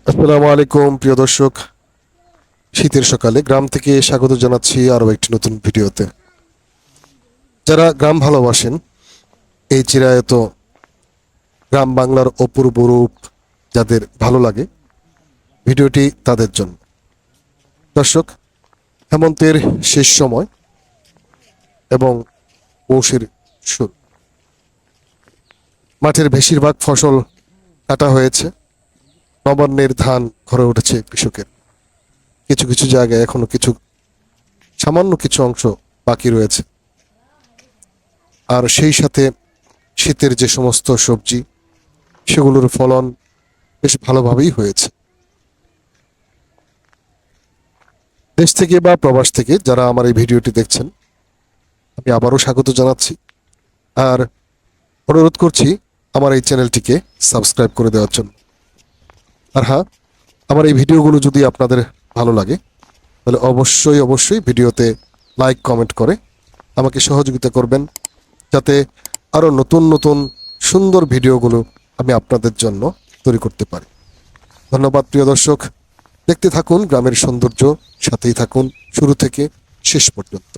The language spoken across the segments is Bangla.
আসসালামু আলাইকুম প্রিয় দর্শক। শীতের সকালে গ্রাম থেকে স্বাগত জানাচ্ছি আরও একটি নতুন ভিডিওতে। যারা গ্রাম ভালোবাসেন, এই চিরায়ত গ্রাম বাংলার অপূর্ব রূপ যাদের ভালো লাগে, ভিডিওটি তাদের জন্য। দর্শক, হেমন্তের শেষ সময় এবং পৌষের শুরু। মাঠের বেশিরভাগ ফসল কাটা হয়েছে, নবান্নের ধান ঘরে উঠেছে কৃষকের। কিছু কিছু জায়গায় এখনো সামান্য কিছু অংশ বাকি রয়েছে। আর সেই সাথে শীতের যে সমস্ত সবজি, সেগুলোর ফলন বেশ ভালোভাবেই হয়েছে। দেশ থেকে বা প্রবাস থেকে যারা আমার এই ভিডিওটি দেখছেন, আমি আবারও স্বাগত জানাচ্ছি। আর অনুরোধ করছি আমার এই চ্যানেলটিকে সাবস্ক্রাইব করে দেওয়ার জন্য। আর হ্যাঁ, আমার এই ভিডিওগুলো যদি আপনাদের ভালো লাগে, তাহলে অবশ্যই অবশ্যই ভিডিওতে লাইক কমেন্ট করে আমাকে সহযোগিতা করবেন, যাতে আরও নতুন নতুন সুন্দর ভিডিওগুলো আমি আপনাদের জন্য তৈরি করতে পারি। ধন্যবাদ প্রিয় দর্শক। দেখতে থাকুন গ্রামের সৌন্দর্য, সাথেই থাকুন শুরু থেকে শেষ পর্যন্ত।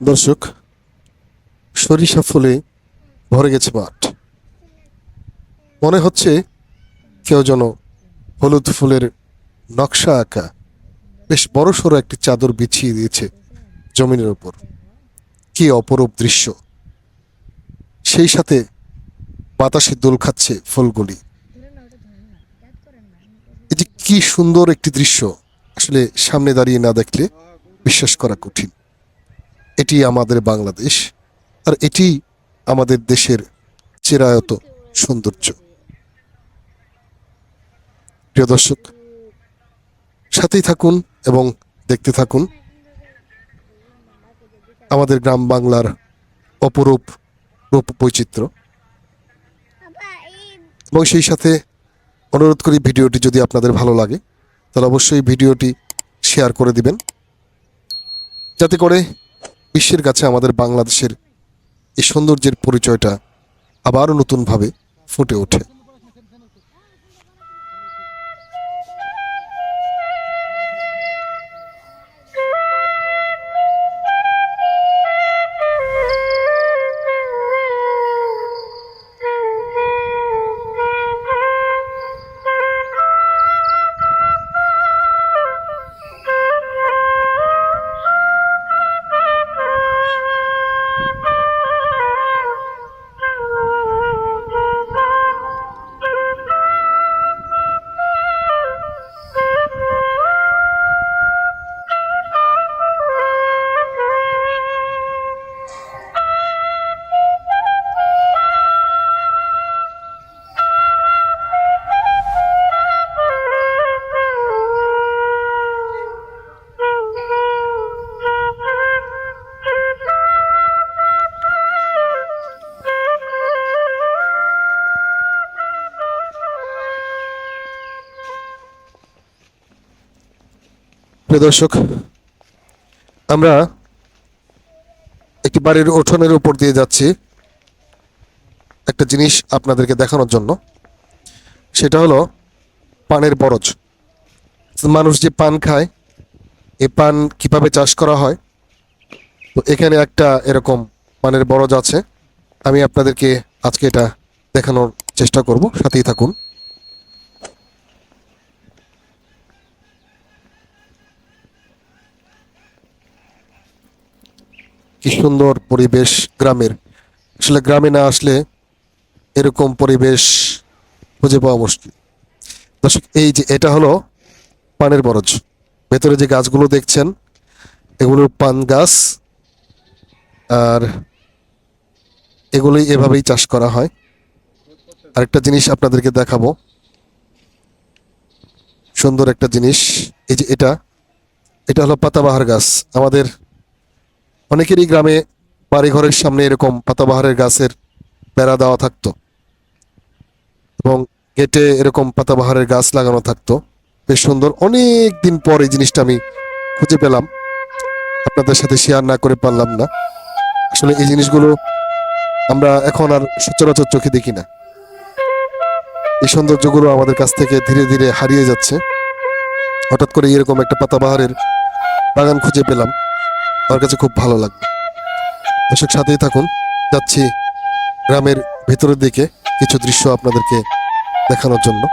দর্শক, সরিষা ফুলে ভরে গেছে মাঠ। মনে হচ্ছে কেউ যেন হলুদ ফুলের নকশা আঁকা বেশ বড়সড় একটি চাদর বিছিয়ে দিয়েছে জমিনের উপর। কি অপরূপ দৃশ্য! সেই সাথে বাতাসে দোল খাচ্ছে ফুলগুলি। এটি কি সুন্দর একটি দৃশ্য! আসলে সামনে দাঁড়িয়ে না দেখলে বিশ্বাস করা কঠিন। এটি আমাদের বাংলাদেশ, আর এটি আমাদের দেশের চিরায়ত সৌন্দর্য। প্রিয় দর্শক, সাথেই থাকুন এবং দেখতে থাকুন আমাদের গ্রাম বাংলার অপরূপ রূপ বৈচিত্র্য। এবং সেই সাথে অনুরোধ করি, ভিডিওটি যদি আপনাদের ভালো লাগে তাহলে অবশ্যই ভিডিওটি শেয়ার করে দিবেন, যাতে করে বিশ্বের কাছে আমাদের বাংলাদেশের এই সৌন্দর্যের পরিচয়টা আবারও নতুনভাবে ফুটে ওঠে। প্রিয় দর্শক, আমরা একটি বাড়ির উঠোনের উপর দিয়ে যাচ্ছি একটা জিনিস আপনাদেরকে দেখানোর জন্য। সেটা হলো পানের বরজ। মানুষ যে পান খায়, এই পান কিভাবে চাষ করা হয়, তো এখানে একটা এরকম পানের বরজ আছে। আমি আপনাদেরকে আজকে এটা দেখানোর চেষ্টা করব, সাথেই থাকুন। কি সুন্দর পরিবেশ গ্রামের। আসলে গ্রামে না আসলে এরকম পরিবেশ খুঁজে পাওয়া মুশকিল। দর্শক, এই যে এটা হলো পানের বরজ। ভেতরে যে গাছগুলো দেখছেন এগুলো পান গাছ, আর এগুলোই এভাবেই চাষ করা হয়। আরেকটা জিনিস আপনাদেরকে দেখাবো, সুন্দর একটা জিনিস। এই যে এটা এটা হলো পাতাবাহার গাছ। আমাদের অনেকেরই গ্রামে বাড়িঘরের সামনে এরকম পাতাবাহারের গাছের বেড়া দেওয়া থাকতো এবং গেটে এরকম পাতাবাহারের গাছ লাগানো থাকতো। বেশ সুন্দর। অনেক দিন পর এই জিনিসটা আমি খুঁজে পেলাম, আপনাদের সাথে শেয়ার না করে পারলাম না। আসলে এই জিনিসগুলো আমরা এখন আর সচরাচর চোখে দেখি না। এই সৌন্দর্যগুলো আমাদের কাছ থেকে ধীরে ধীরে হারিয়ে যাচ্ছে। হঠাৎ করে এরকম একটা পাতাবাহারের বাগান খুঁজে পেলাম, আমার কাছে খুব ভালো লাগলো। দর্শক, সাথেই থাকুন, যাচ্ছি গ্রামের ভেতরের দিকে কিছু দৃশ্য আপনাদেরকে দেখানোর জন্য।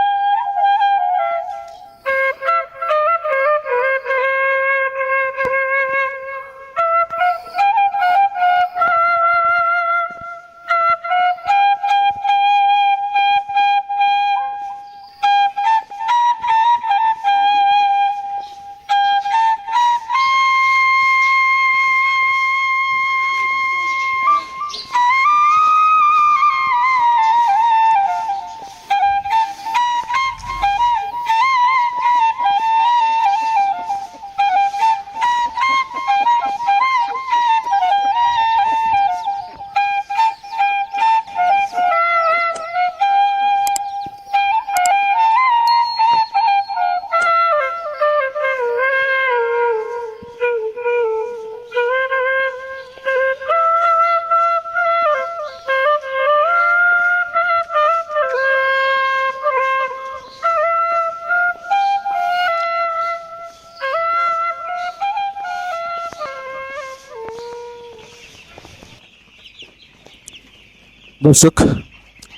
দর্শক,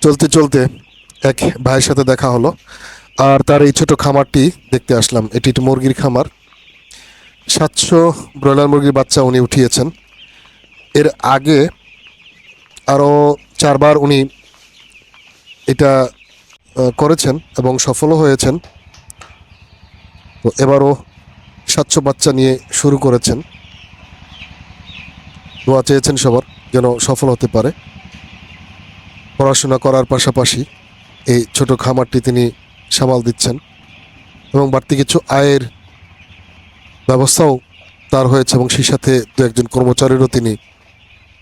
চলতে চলতে এক ভাইয়ের সাথে দেখা হলো, আর তার এই ছোট খামারটি দেখতে আসলাম। এটি একটি মুরগির খামার। 700 ব্রয়লার মুরগির বাচ্চা উনি উঠিয়েছেন। এর আগে আরও 4বার উনি এটা করেছেন এবং সফলও হয়েছেন। তো এবারও 700 বাচ্চা নিয়ে শুরু করেছেন। দোয়া চেয়েছেন সবার যেন সফল হতে পারে। পড়াশোনা করার পাশাপাশি এই ছোট খামারটি তিনি সামাল দিচ্ছেন এবং বাড়তি কিছু আয়ের ব্যবস্থাও তার হয়েছে এবং সেই সাথে দু একজন কর্মচারীরও তিনি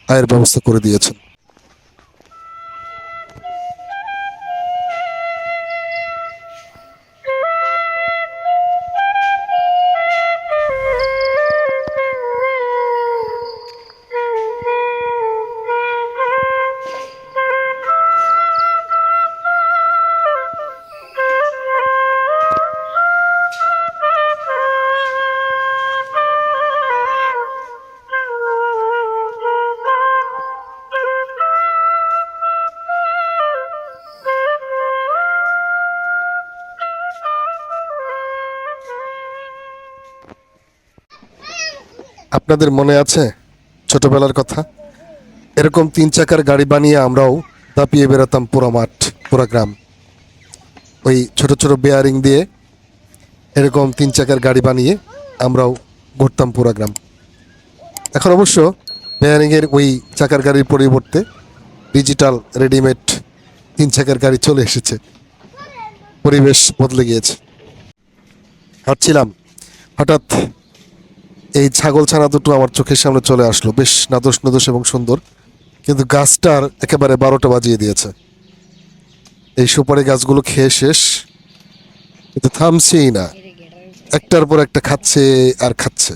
আয়ের ব্যবস্থা করে দিয়েছেন। আপনাদের মনে আছে ছোটবেলার কথা? এরকম 3 চাকার গাড়ি বানিয়ে আমরাও দাপিয়ে বেড়াতাম পুরো মাঠ, পুরো গ্রাম। ওই ছোট ছোট বেয়ারিং দিয়ে এরকম 3 চাকার গাড়ি বানিয়ে আমরাও ঘুরতাম পুরো গ্রাম। এখন অবশ্য বেয়ারিংয়ের ওই চাকার গাড়ির পরিবর্তে ডিজিটাল রেডিমেড 3 চাকার গাড়ি চলে এসেছে। পরিবেশ বদলে গিয়েছে। হাঁটছিলাম, হঠাৎ এই ছাগল ছানা দুটো আমার চোখের সামনে চলে আসলো। বেশ নাদোষ নাদোষ এবং সুন্দর, কিন্তু গাছটার একেবারে 12টা বাজিয়ে দিয়েছে। এই সুপারি গাছগুলো খেয়ে শেষ, কিন্তু থামছেই না। একটার পর একটা খাচ্ছে আর খাচ্ছে।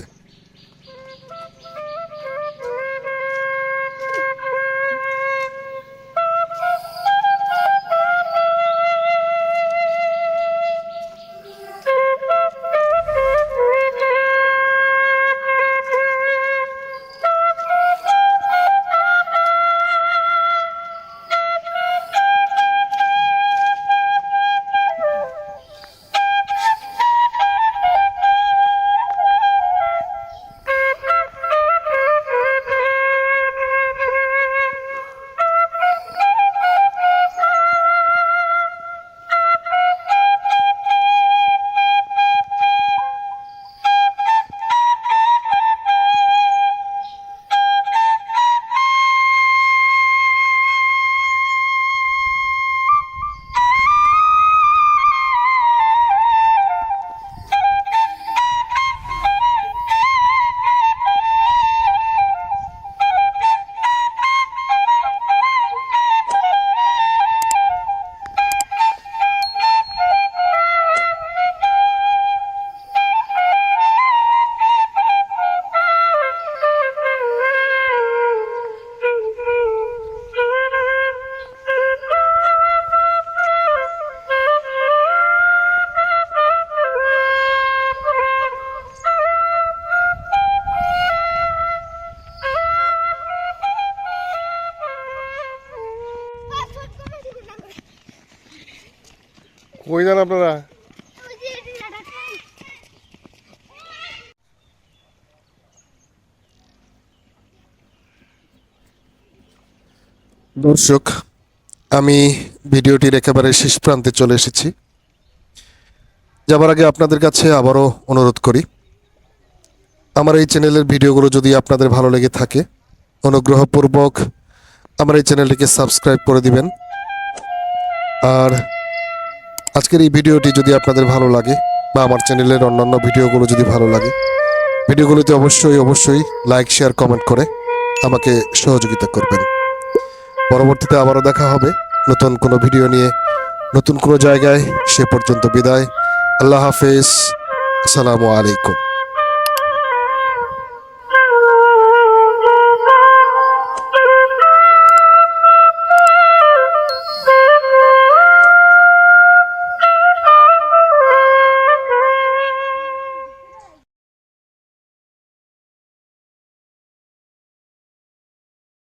কই যান আপনারা? দর্শক, আমি ভিডিওটির একেবারে শেষ প্রান্তে চলে এসেছি। যাবার আগে আপনাদের কাছে আবারও অনুরোধ করি, আমার এই চ্যানেলের ভিডিওগুলো যদি আপনাদের ভালো লেগে থাকে, অনুগ্রহপূর্বক আমার এই চ্যানেলটিকে সাবস্ক্রাইব করে দিবেন। আর আজকের এই ভিডিওটি যদি আপনাদের ভালো লাগে বা আমার চ্যানেলের অন্যান্য ভিডিওগুলো যদি ভালো লাগে, ভিডিওগুলোতে অবশ্যই লাইক, শেয়ার, কমেন্ট করে আমাকে সহযোগিতা করবেন। পরবর্তীতে আবারও দেখা হবে নতুন কোনো ভিডিও নিয়ে, নতুন কোনো জায়গায়। সে পর্যন্ত বিদায়। আল্লাহ হাফেজ। আসসালামু আলাইকুম।